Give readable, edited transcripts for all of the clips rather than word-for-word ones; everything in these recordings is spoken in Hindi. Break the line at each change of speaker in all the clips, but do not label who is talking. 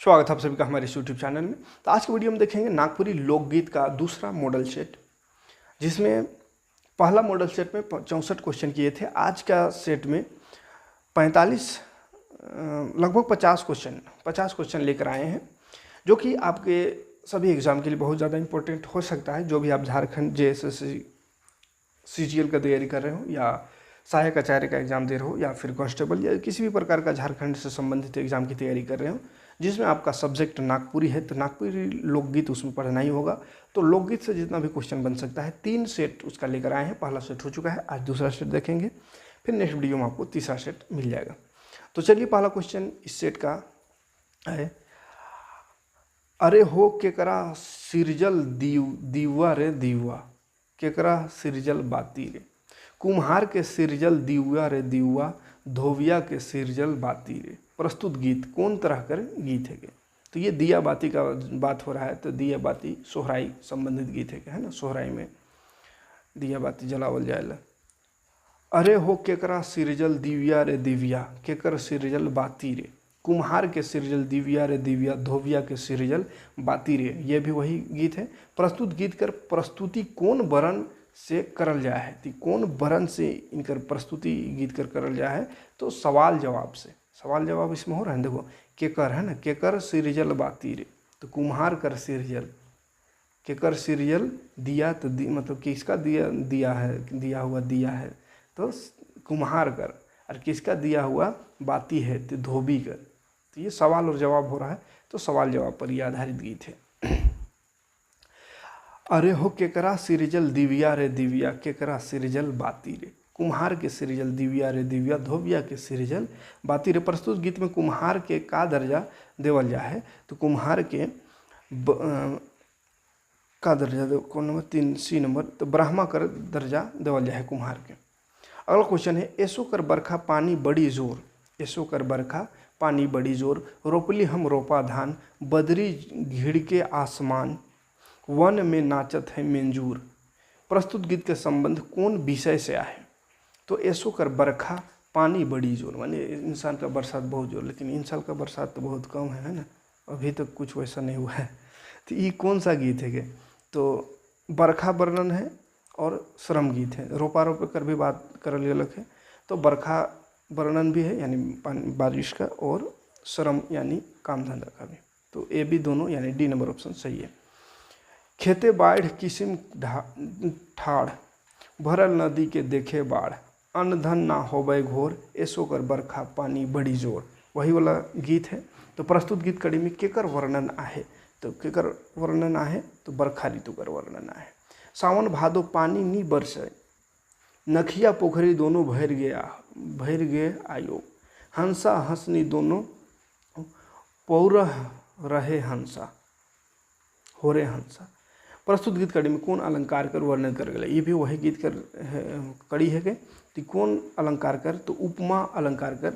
स्वागत है आप सभी का हमारे इस यूट्यूब चैनल में। तो आज की वीडियो में देखेंगे नागपुरी लोकगीत का दूसरा मॉडल सेट, जिसमें पहला मॉडल सेट में 64 क्वेश्चन किए थे। आज का सेट में 45 लगभग 50 क्वेश्चन लेकर आए हैं, जो कि आपके सभी एग्ज़ाम के लिए बहुत ज़्यादा इंपॉर्टेंट हो सकता है। जो भी आप झारखंड JSSC CGL का तैयारी कर रहे हो, या सहायक आचार्य का एग्ज़ाम दे रहे हो, या फिर कांस्टेबल या किसी भी प्रकार का झारखंड से संबंधित एग्ज़ाम की तैयारी कर रहे हो, जिसमें आपका सब्जेक्ट नागपुरी है, तो नागपुरी लोकगीत उसमें पढ़ना ही होगा। तो लोकगीत से जितना भी क्वेश्चन बन सकता है, 3 सेट उसका लेकर आए हैं। पहला सेट हो चुका है, आज दूसरा सेट देखेंगे, फिर नेक्स्ट वीडियो में आपको तीसरा सेट मिल जाएगा। तो चलिए, पहला क्वेश्चन इस सेट का है, अरे हो केकरा सिरजल दीवा रे दीवा, केकरा सिरजल बाती रे, कुम्हार के सिरजल दीवा रे दीवा, धोबिया के सिरजल बाती रे। प्रस्तुत गीत कौन तरह कर गीत है? तो ये दिया बाती का बात हो रहा है, तो दिया बाती सोहराई संबंधित गीत है ना। सोहराई में दिया बाती जलावल जाएला। अरे हो केकरा सिरजल दिव्या रे दिव्या, केकर सिरजल बाती रे, कुम्हार के सिरजल दिव्या रे दिव्या, धोबिया के सिरजल बाती रे। ये भी वही गीत है। प्रस्तुत गीत कर प्रस्तुति कौन वर्ण से करल जाए है? तो कौन वर्ण से इनकर प्रस्तुति गीत कर करल जाए है? तो सवाल जवाब से। सवाल जवाब इसमें हो रहा है, देखो केकर है ना, केकर सिरजल बाती रे, तो कुम्हार कर सिरजल, केकर सिरजल दिया, तो मतलब किसका दिया है, दिया हुआ दिया है, तो कुम्हार कर, और किसका दिया हुआ बाती है, तो धोबी कर। तो ये सवाल और जवाब हो रहा है, तो सवाल जवाब पर यह आधारित गीत है। अरे हो केकरा सिरजल दिव्या रे दिव्या, केकरा सिरजल बाती रे, कुम्हार के सिरजल दिव्या रे दिव्या, धोबिया के सिरजल बाती रे। प्रस्तुत गीत में कुम्हार के का दर्जा देवल जा है? तो कुम्हार के का दर्जा दे, कौन नंबर 3 C नंबर, तो ब्राह्मा कर दर्जा देवल जा है कुम्हार के। अगला क्वेश्चन है, ऐसो कर बरखा पानी बड़ी जोर, ऐसो कर बरखा पानी बड़ी जोर, रोपली हम रोपा धान, बदरी घिड़ के आसमान, वन में नाचत है मंजूर। प्रस्तुत गीत के संबंध कौन विषय से आए? तो ऐसो कर बरखा पानी बड़ी जोर, माने इंसान का बरसात बहुत जोर, लेकिन इन साल का बरसात तो बहुत कम है ना, अभी तक कुछ वैसा नहीं हुआ है। तो ये कौन सा गीत है? तो बरखा वर्णन है और श्रम गीत है। रोपा रोपे कर भी बात करल गलत है, तो बरखा वर्णन भी है यानी बारिश का, और श्रम यानी काम धंधा का भी। तो ये भी दोनों यानी D नंबर ऑप्शन सही है। खेते बाढ़ किसिम ठाड़, भरल नदी के देखे बाढ़, अन्न धन ना होबे घोर, ऐसो कर बरखा पानी बड़ी जोर। वही वाला गीत है। तो प्रस्तुत गीत कड़ी में केकर वर्णन आहे? तो केकर वर्णन आहे? तो बरखा ऋतु कर वर्णन आहे। सावन भादो पानी नी बरसे, नखिया पोखरी दोनों भर गे आयो, हंसा हंसनी दोनों पौर रहे हंसा, हो रे हंसा। प्रस्तुत गीत कड़ी में कौन अलंकार कर वर्णन कर गए? ये भी वही गीत कर कड़ी है के, तो कौन अलंकार कर? तो उपमा अलंकार कर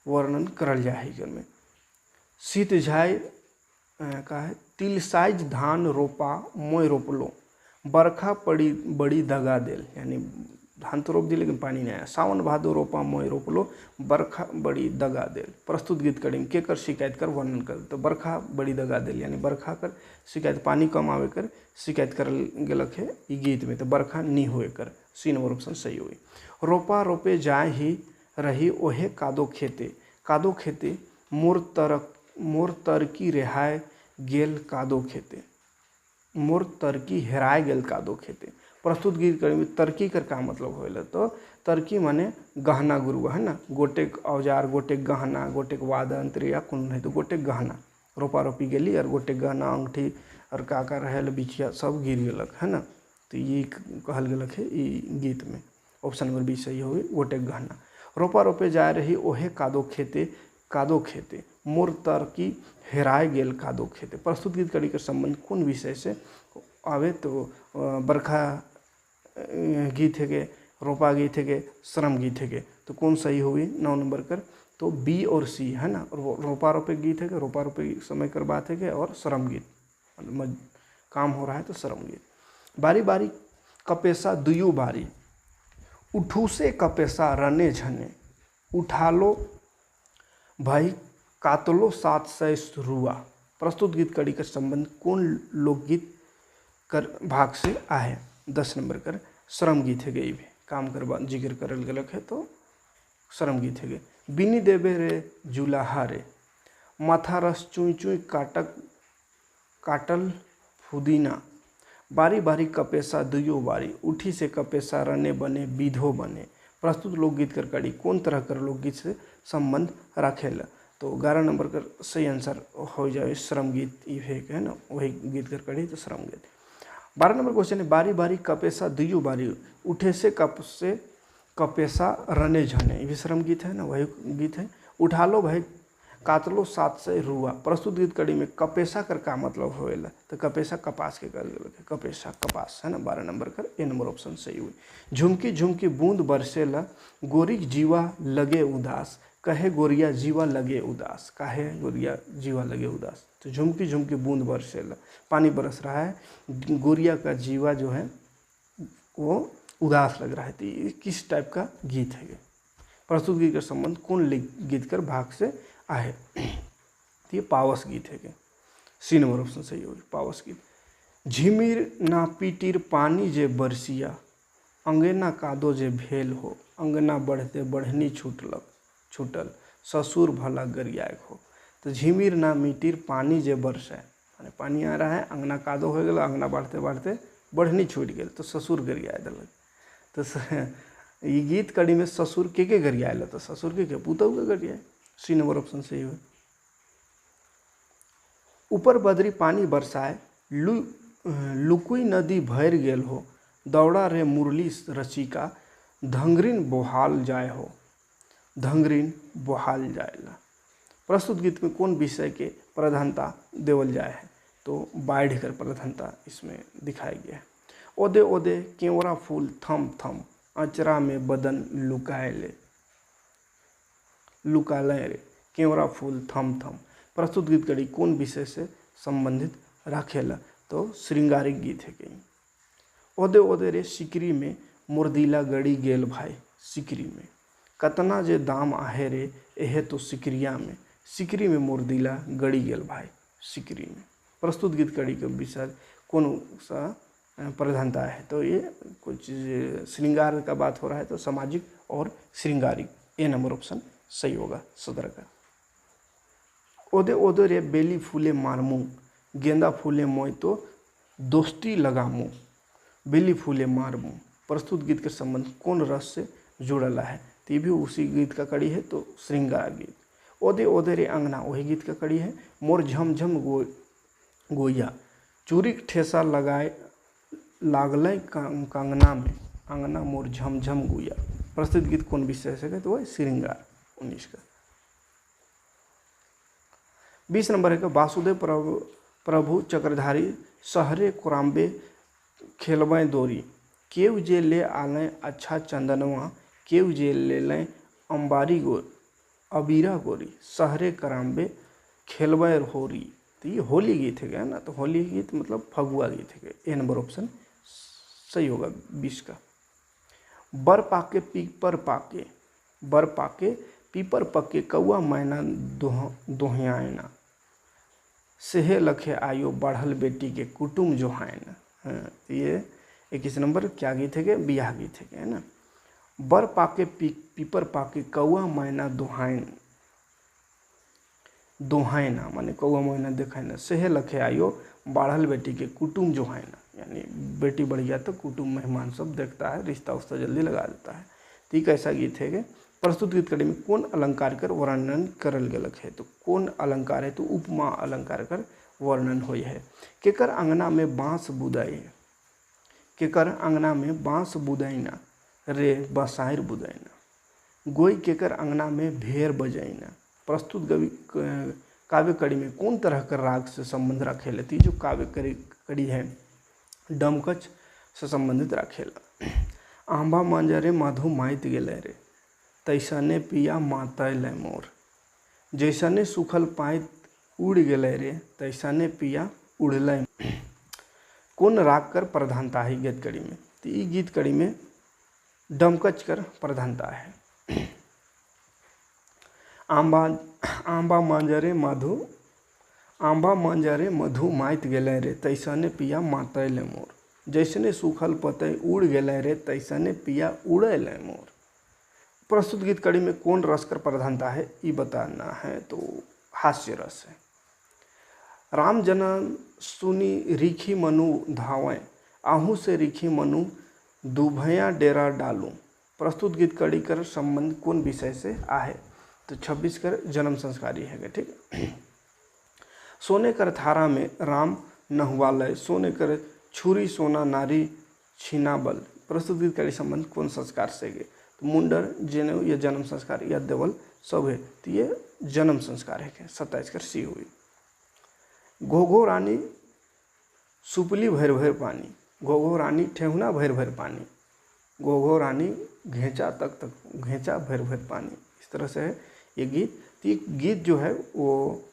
वर्णन करल जाए है। में शीत झाय का है, तिल साइज धान रोपा मोय रोपलो, बरखा पड़ी बड़ी दगा देल, यानी धान तो रोप दी लेकिन पानी नहीं आया। सावन भादो रोपा मोय रोपलो, बरखा बड़ी दगा देल। प्रस्तुत गीत कड़ी में के कर शिकायत कर वर्णन कर? तो बरखा बड़ी दगा देल यानी बरखा कर शिकायत, पानी कम आवे कर शिकायत कर गलत है ये गीत में, तो बरखा नहीं होए कर। C नंबर ऑप्शन सही हुई। रोपा रोपे जाए ही रही ओहे कादो खेते, कादो खेते मोर तरकी रेहाय गेल कादो खेते, मोर तरकी हेराय गेल कादो खेते। प्रस्तुत गीत कड़ी में तरकी कर का मतलब होएला? तो तरकी माने गहना गुरुआ है ना, गोटेक औजार, गोटेक गहना, गोटेक वादंत्र या कौन नहीं, तो गोटेक गहना। रोपा रोपी गेली और गोटेक गहना अंगठी और का रहेल बिछिया सब गिर गलक है ना, तो ये कहल गलक है ये गीत में। ऑप्शन नंबर B सही होगी, गोटेक गहना। रोपा रोपे जा रही ओहे कादो खेते, कादो खेते मोर तरकी हेराय गेल कादो खेते। प्रस्तुत गीत कड़ी के संबंध कौन विषय से आवे? तो बरखा गीत है के, रोपा गीत है के, श्रम गीत है के। तो कौन सही होगी 9 नंबर कर? तो B और C है ना। रोपा रोपे गीत है के, रोपा रोपे समय कर बात है के, और श्रम गीत काम हो रहा है तो श्रम गीत। बारी बारी कपेसा दुयू बारी, उठू से कपेसा रने झने, उठा लो भाई कातलो 700 रुआ। प्रस्तुत गीत कड़ी का संबंध कौन लोकगीत कर भाग से आहे? 10 नंबर कर श्रम गीत है गई भी काम करवा जिक्र करल गलक है तो श्रम गीत है गए। बिनी देवे रे जुलाहा रे, माथा रस चुई चुई काटल फुदीना, बारी बारी कपेसा दुयो बारी, उठी से कपेसा रने बने विधो बने। प्रस्तुत लोकगीत कर कड़ी कौन तरह कर लोकगीत से संबंध रखेला? तो 11 नंबर का सही आंसर हो जाए श्रम गीत ये है ना, वही गीत कर कड़ी तो श्रम गीत। 12 नंबर क्वेश्चन है बारी बारी कपेसा दुयो बारी, उठे से कपेसा रने झने, ये भी श्रम गीत है ना, वही गीत है। उठा लो भाई कातलो 700 रुआ। प्रस्तुत गीत कड़ी में कपेसा कर का मतलब होएला? तो कपेसा कपास के कर गलत है, कपेसा कपास है ना। 12 नंबर कर ए नंबर ऑप्शन सही हुई। झुमकी झुमकी बूंद बरसेला, गोरी जीवा लगे उदास, कहे गोरिया जीवा लगे उदास, काहे गोरिया जीवा लगे उदास। तो झुमकी झुमकी बूंद बरसेला, पानी बरस रहा है, गोरिया का जीवा जो है वो उदास लग रहा है। तो ये किस टाइप का गीत है? प्रस्तुत गीत का संबंध कौन गीत कर भाग से आहे? तो ये पावस गीत है। सी नंबर ऑप्शन सही होगी, पावस गीत। झिमिर ना पीटिर पानी जे बरसिया, अंगना कादो जे भेल हो, अंगना बढ़ते बढ़नी छूटल, ससुर भला गरियाक हो। तो झिमिर ना मीटिर पानी जे बरसे, माने पानी आ रहा है, अंगना कादो हो गया, अंगना बढ़ते बढ़ते बढ़नी छूट गई तो ससुर गरिया दिलक। तो ये गीत कड़ी में ससुर के गरियाल? तो ससुर के पुतहु के गरियाए। सी नंबर ऑप्शन सही हुई। ऊपर बदरी पानी बरसाए, लुकुई नदी भर गेल हो, दौड़ा रे मुरली रचिका, धंगरीन बोहाल जाए हो, धंगरीन बोहाल जाएला। प्रस्तुत गीत में कौन विषय के प्रधानता देवल जाए है? तो बाढ़ कर प्रधानता इसमें दिखाया गया है। ओदे ओदे केवड़ा फूल थम थम, अचरा में बदन लुकाले रे, केवड़ा फूल थम थम। प्रस्तुत गीत कड़ी कौन विषय से संबंधित रखेला? तो श्रृंगारिक गीत है कहीं। ओदे ओदे रे सिकरी में मुर्दिला गड़ी गेल भाई, सिकरी में कतना जे दाम आहे रे, एहे तो सिकरिया में, सिकरी में मुर्दिला गड़ी गेल भाई, सिकरी में। प्रस्तुत गीत कड़ी के विषय कौन सा प्रधानता है? तो ये कुछ श्रृंगार का बात हो रहा है, तो सामाजिक और श्रृंगारिक, ए नंबर ऑप्शन सही होगा सदर का। ओदे ओदे रे बेली फूले मारमू, गेंदा फूले मोय तो दोस्ती लगामू, बेली फूले मारमू। प्रस्तुत गीत के संबंध कौन रस से जुड़ला है? तो ये भी उसी गीत का कड़ी है, तो श्रृंगार गीत। ओदे ओदे रे अंगना, वही गीत का कड़ी है। मोर झमझम गोया, चूरी ठेसा लगाए लागल कंगना में, अंगना मोर झमझम गोया। प्रस्तुत गीत कौन विषय से? तो वह श्रृंगार 19 का। 20 नंबर है वासुदेव प्रभु चक्रधारी, सहरे कुराम्बे खेलबे दोरी, केव जे ले आलें अच्छा चंदनवा, केव जे ले लें अम्बारी अबीरा गोरी, सहरे कराम्बे खेलबे होरी। तो ये होली गीत है ना, तो होली गीत मतलब फगुआ गीत है। ए नंबर ऑप्शन सही होगा 20 का। बर पाके पीपर पाके, बर पाके पीपर पके, कौआ मैना दोहियाना, सेहे लखे आयो बढ़ल बेटी के कुटुम जोहायना। ये 21 नंबर क्या गीत है? बियाह गीत है ना। बर पाके पीपर पाके, कौआ मैना दोहायना, माने कौआ मैना देखायना, सेहे लखे आयो बढ़ल बेटी के कुटुम जोहायना, यानी बेटी बढ़ गया तो कुटुम मेहमान सब देखता है, रिश्ता उस्ता जल्दी लगा देता है। तो ये कैसा गीत है? प्रस्तुत गीत कड़ी में कौन अलंकार कर वर्णन करल गलक है? तो कौन अलंकार है? तो उपमा अलंकार कर वर्णन होय है। केकर अंगना में बांस बुदाई, केकर अंगना में बांस बुदाइना रे बसायर बुदाइना, गोई केकर अंगना में भेड़ बजाइना। प्रस्तुत काव्य कड़ी में कौन तरह का राग से संबंध रखेला? तो जो काव्य कड़ी है डमकच से संबंधित रखेला। आंबा मंजरे मधु माइत गेले रे, तैसने पिया मातैले मोर, जैसने सुखल पाइत उड़ गेले रे, तैसने पिया उड़ले। कौन राग कर प्रधानता है गीत कड़ी में? तो ये गीत कड़ी में डमकच कर प्रधानता है। आंबा आंबा मांजरे मधु आंबा मांजरे मधु माइत गेलै रे, तैसने पिया मातैले मोर। जैसने सूखल पतई उड़ गेलै रे, तैसने पिया उड़ैले मोर। प्रस्तुत गीत कड़ी में कौन रस कर प्रधानता है ये बताना है, तो हास्य रस है। राम जनम सुनी रिखी मनु धावें, आहू से रिखी मनु दुभया डेरा डालूं। प्रस्तुत गीत कड़ी कर संबंध कौन विषय से आहे, तो 26 कर जन्म संस्कारी है। ठीक है। सोने कर थारा में राम नहुआलय, सोने कर छुरी सोना नारी छीनाबल। प्रस्तुत गीत कड़ी संबंध कौन संस्कार से गे, तो मुंडर जनेऊ या जन्म संस्कार या देवल सब है, तो ये जन्म संस्कार है। 27 कर सी हुई। घोघो रानी सुपली भर भर पानी, घोघो रानी ठेहुना भर भर पानी, घोघो रानी घेंचा तक तक घेंचा भर भर पानी। इस तरह से है ये गीत। तो ये गीत जो है वो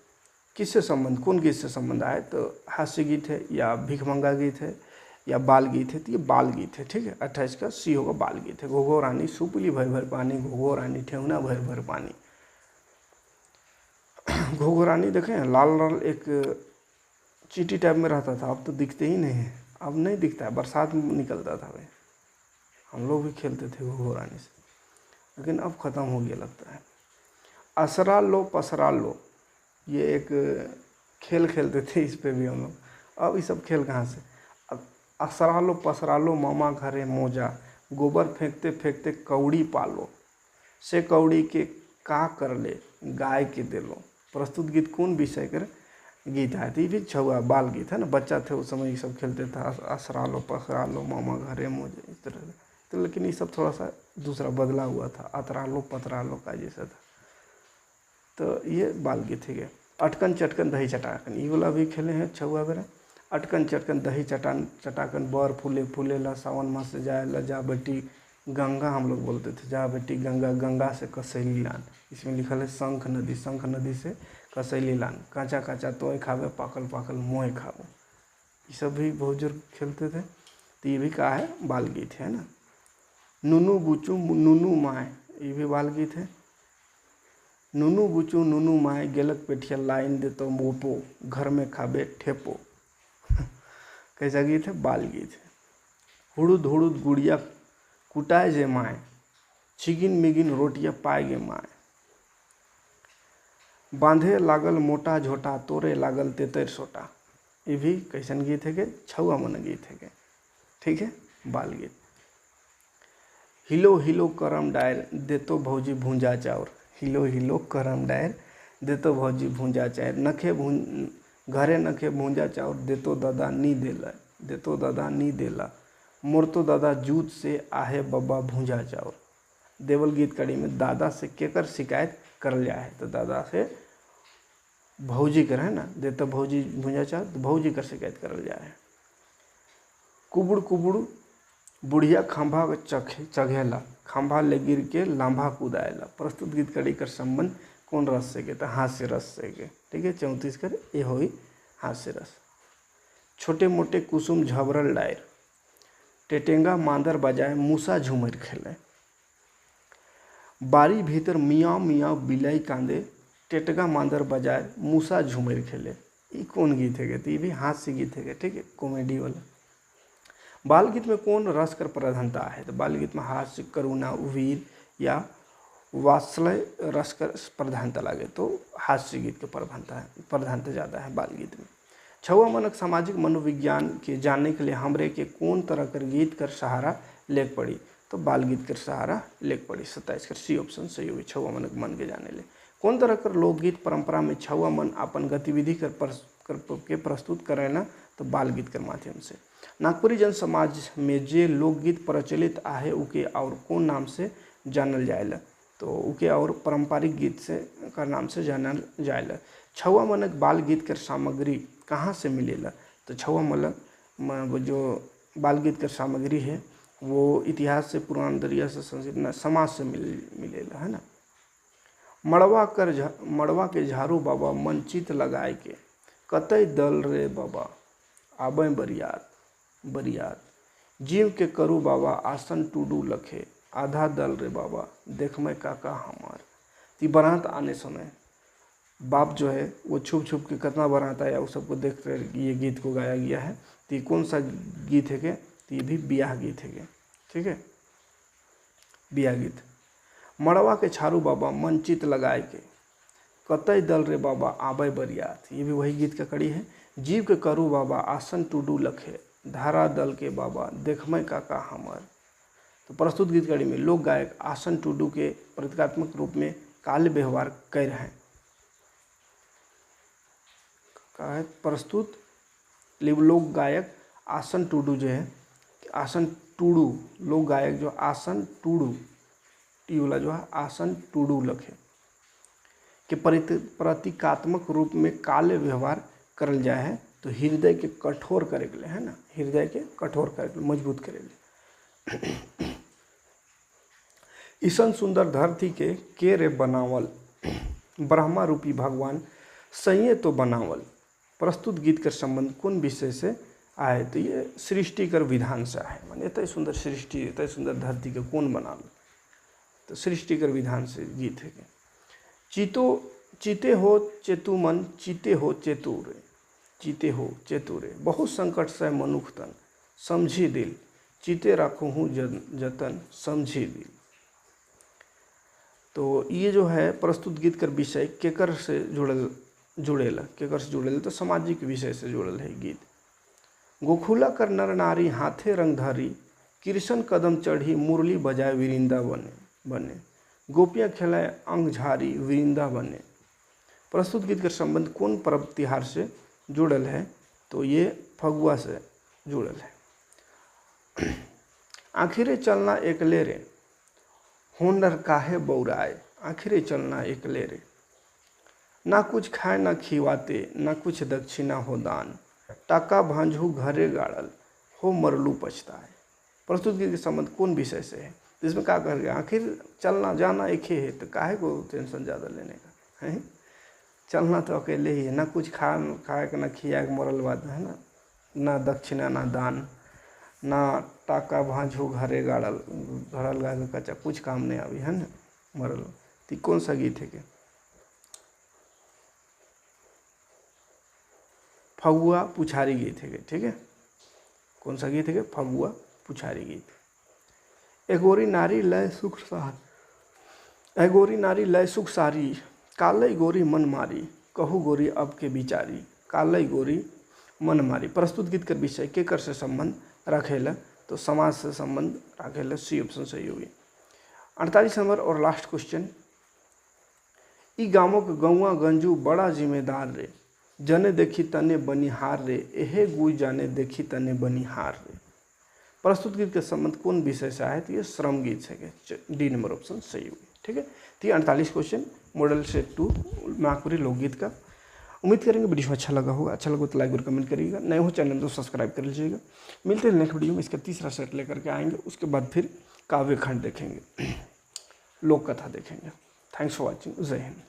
किससे संबंध, कौन गीत से संबंध आए, तो हास्य गीत है या भिखमंगा गीत है या बाल गीत है, तो ये बाल गीत है। ठीक है। 28 का सी होगा बाल गीत है। घोघो रानी सुपली भर भर पानी, घोघो रानी ठेहुना भर भर पानी। घोघो रानी देखें लाल लाल एक चीटी टाइप में रहता था, अब तो दिखते ही नहीं है, अब नहीं दिखता है, बरसात में निकलता था भाई, हम लोग भी खेलते थे घोघो रानी से, लेकिन अब ख़त्म हो गया लगता है। असरा लो पसरा लो, ये एक खेल खेलते थे, इस पे भी हम लोग, अब ये सब खेल कहाँ से। अब असरा लो पसरा लो मामा घरे मोजा, गोबर फेंकते फेंकते कौड़ी पालो, से कौड़ी के का कर ले गाय के दे लो। प्रस्तुत गीत कौन विषय कर गीत है, तो ये भी छुआ बाल गीत है ना, बच्चा थे उस समय ये सब खेलते थे, असरा लो पसरा लो मामा घरे मोजे, इस तरह से। तो लेकिन ये सब थोड़ा सा दूसरा बदला हुआ था, अतरा लो पतरा लो का जैसा था, तो ये बाल गीत है। अटकन चटकन दही चटाकन, ये वाला भी खेले हैं छुआ बेरा। अटकन चटकन दही चटाकन बर फूले फूले ला, सावन मास से जाए ला, जा बेटी गंगा हम लोग बोलते थे, जा बेटी गंगा, गंगा से कसैली लान। इसमें लिखल है शंख नदी से कसैली लान, काँचा काँचा तोय खावे, पाकल पाकल मोय खावे। ये सब भी बुजुर्ग खेलते थे, तो ये भी कहा है बाल गीत है ना। नुनू बुचू नुनू माए, ये भी बाल गीत है। नुनू बुचू नुनू माए, गेलक पेठिया लाइन दे तो मोपो, घर में खाबे ठेपो। कैसा गीत है, बाल गीत है। हुड़ुद हुड़ुद गुड़िया कुटाए जे माए, छिगिन मिगिन रोटिया पाए गे माए। बांधे लागल मोटा झोटा, तोरे लागल तेतर सोटा। ये भी कैसन गीत है के, छुआ मन गीत है के। ठीक है, बाल गीत। हिलो हिलो करम डायर, देतो भौजी भूंजा चाउर, हिलो हिलो करम डायर, देतो भौजी भूंजा चाउर। नखे घरे नखे भूंजा चाउर, देतो दादा नी देला, देतो दादा नी देला। मोर तो दादा जूत से आहे बब्बा भूंजा चाउर। देवल गीत कड़ी में दादा से केकर शिकायत कर लिया है, तो दादा से भौजी कर है ना, देतो भौजी भूंजा चाउर, तो भौजी कर शिकायत कर लिया है। कुबुड़ कुबुड़ बुढ़िया खंभा चघेला, खंभा ले गिर के लांभा कूदाएला। प्रस्तुत गीत कड़ी कर संबंध कौन रस से के, तो हास्य रस से के। ठीक है, 34 कर ये हुई हास्य रस। छोटे मोटे कुसुम झबरल डायर, टेटेंगा मांदर बजाए, मूसा झूमर खेले। बारी भीतर मियाँ मियाँ बिलाई कांदे, टेटगा मांदर बजाए, मूसा झूमर खेले। ये कौन गीत है, तो ये भी हास्य गीत है। ठीक है, कॉमेडी वाला। बाल गीत में कौन रस कर प्रधानता है, तो बाल गीत में हास्य, करुणा, वीर या वात्सल्य रस कर प्रधानता लगे, तो हास्य गीत के प्रधानता ज़्यादा है बाल गीत में। छुआ मनक सामाजिक मनोविज्ञान के जानने के लिए हमरे के कौन तरह कर गीत कर सहारा लेक पड़ी, तो बाल गीत कर सहारा लेक पड़ी। 27 कर सी ऑप्शन सही हुई। छुआ मनक मन के जाने ले कौन तरह कर लोकगीत परंपरा में छुआ मन अपन गतिविधि के प्रस्तुत करेला, तो बाल गीत के माध्यम से। नागपुरी जन समाज में जे लोकगीत प्रचलित आहे उके और कौन नाम से जानल जाएला, तो उके और पारंपरिक गीत से का नाम से जानल जाएला। छुआ मनक बाल गीत कर सामग्री कहाँ से मिलेला, तो छुआ मनक जो बाल गीत कर सामग्री है वो इतिहास से, पुराण दरिया से, संस्कृत समाज से मिलेला है ना। मड़वा के झाड़ू बाबा मन चित लगाए के, कतई दल रे बाबा आबे बरियात। जीव के करू बाबा आसन टूडू लखे, आधा दल रे बाबा देख मैं काका हमार। तो बारात आने समय बाप जो है वो छुप छुप के कितना बारात आया उस सबको देख कर ये गीत को गाया गया है। तो ये कौन सा गीत है के? तो ये भी ब्याह गीत है के, ठीक है, ब्याह गीत। मड़वा के छारू बाबा मंचित लगाए के, कतई दल रे बाबा आबे बरियात, ये भी वही गीत का कड़ी है। जीव के करू बाबा आसन टूडू लखे, धारा दल के बाबा देखमय काका हमर। तो प्रस्तुत गीत कड़ी में लोक गायक आसन टूडू के प्रतीकात्मक रूप में काल व्यवहार कर रहे हैं। का है प्रस्तुत लोक गायक आसन टूडू जो है, आसन टूडू लोक गायक जो आसन टूडू टी वाला जो है आसन टूडू लखे के प्रतीकात्मक रूप में काले व्यवहार करल जाए है। तो हृदय के कठोर करे के लिए है ना, हृदय के कठोर करे के लिए, मजबूत करे लिए। ईसन सुंदर धरती के रे बनावल, ब्रह्मा रूपी भगवान सही तो बनावल। प्रस्तुत गीत का संबंध कौन विषय से आए? तो ये सृष्टि कर विधान से आए। माने इतनी सुंदर सृष्टि, इतनी सुंदर धरती के कौन बनाल? तो सृष्टि कर विधान से गीत है। चीते हो चेतु मन, चीते हो चेतुरे, चीते हो चेतुरे, बहुत संकट से मनुख तन, समझी दिल, चीते राखो हूँ जतन, समझी दिल। तो ये जो है प्रस्तुत गीत कर विषय केकर से जुड़ेला, केकर से जुड़ेला? तो सामाजिक विषय से जुड़ल है गीत। गोखुला कर नर नारी हाथे रंग धरी, कृष्ण कदम चढ़ी मुरली बजाए विरिंदा बने, गोपियाँ खेलाए अंग झारी विरिंदा बने। प्रस्तुत गीत का संबंध कौन पर्व त्योहार से जुड़ल है? तो ये फगुआ से जुड़ल है। आखिरे चलना एकले रे, होनर काहे बौराए, आखिरे चलना एकले रे, ना कुछ खाए ना खिवाते, ना कुछ दक्षिणा हो दान, टाका भांजू घरे गाड़ल, हो मरलू पछताए। प्रस्तुत गीत के संबंध कौन विषय से है? तो इसमें क्या कर गया? आखिर चलना जाना एक ही है, तो काहे को टेंशन ज़्यादा लेने का है? चलना तो अकेले ही है, ना कुछ खाए के ना खिया के मरल बात है ना, ना दक्षिणा ना दान, ना टाका भांजू घरे गाड़ल, घड़ल गाय कच्चा कुछ काम नहीं आवी है ना, मरल। तो कौन सा गीत है के? फगुआ पुछारी गीत है, ठीक है। कौन सा गीत है? फगुआ पुछारी गीत। एगोरी नारी लय सुख सार, एगोरी नारी लय सुख सारी, कालई गोरी मन मारी, कहू गोरी अब के बिचारी, कालई गोरी मन मारी। प्रस्तुत गीत का विषय केकर से संबंध रखेला? तो समाज से संबंध रखेला। सी ऑप्शन सही होगी। 48 नंबर और लास्ट क्वेश्चन। ई गाँवों के गौवा गंजू बड़ा जिम्मेदार रे, जने देखी तने बनिहार रे, एहे गुई जाने देखी तने बनिहार रे। प्रस्तुत गीत के संबंध कौन विषय से आए? तो ये श्रम गीत है। डी नंबर ऑप्शन सही होगी, ठीक है। तो ये 48 क्वेश्चन मॉडल सेट 2 नागपुरी लोकगीत का। उम्मीद करेंगे वीडियो अच्छा लगा होगा। अच्छा लगा तो लाइक और कमेंट करिएगा, नए हो चैनल तो सब्सक्राइब कर लीजिएगा। मिलते हैं नेक्स्ट वीडियो में, इसका तीसरा सेट लेकर के आएंगे। उसके बाद फिर काव्य खंड देखेंगे, लोक कथा देखेंगे। Thanks for watching. जय हिंद।